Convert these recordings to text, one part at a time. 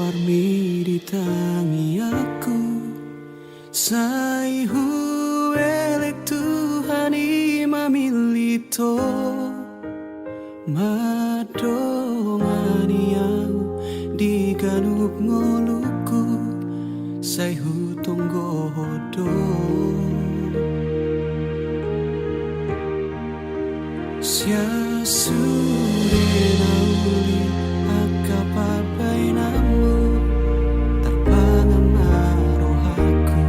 warmi di tangi aku sai huelek Tuhani mamilito madongani au di ganup ngoluku sai hutonggo hodo sia sure nauli akapapai namu terpangan rohaku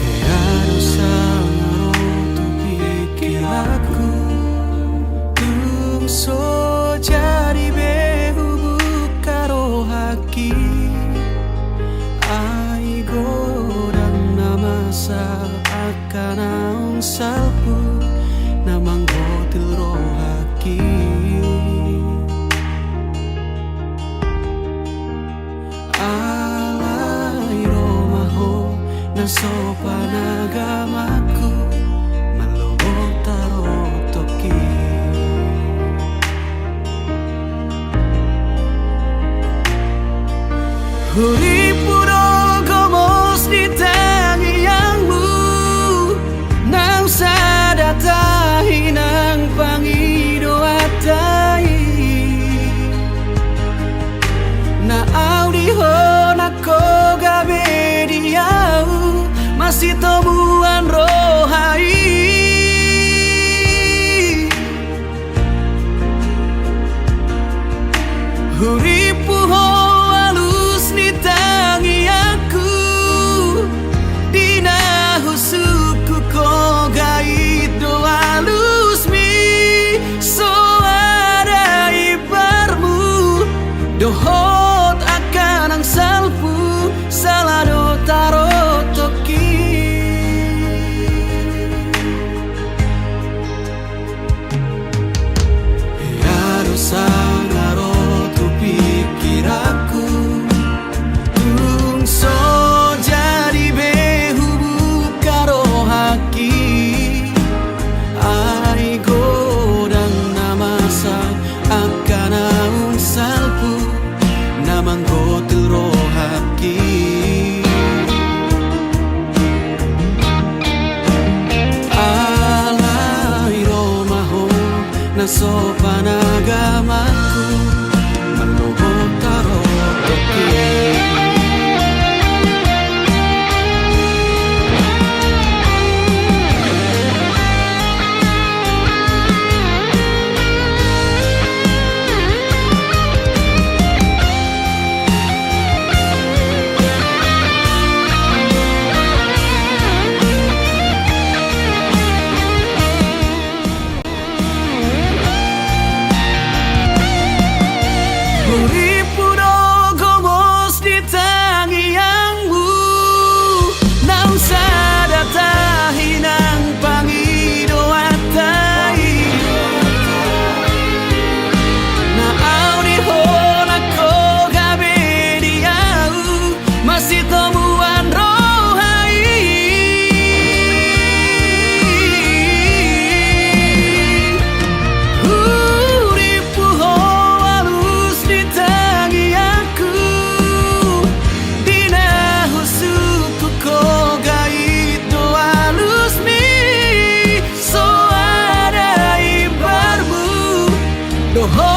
Heano sangaro tu pikir aku tungso jadi behu buka rohaki aigo akan naung salpu namang gotil rohaki alai romaho na sopan agamaku malobot tarotoki huri puro gomos di tangi sadatahi nang pangido atai na audi hona ko gabe diau masih temuan rohai huripu ho alus ni tangi aku dina husuku ko dohot akan ang salpu salado tarotoki Yaro sangaro tu pikir aku tungso jadi behu buka rohaki ai godang namasa akan ang salpu namang gotil rohaki alai romaho na sopan agamaku malobot tarotoki oh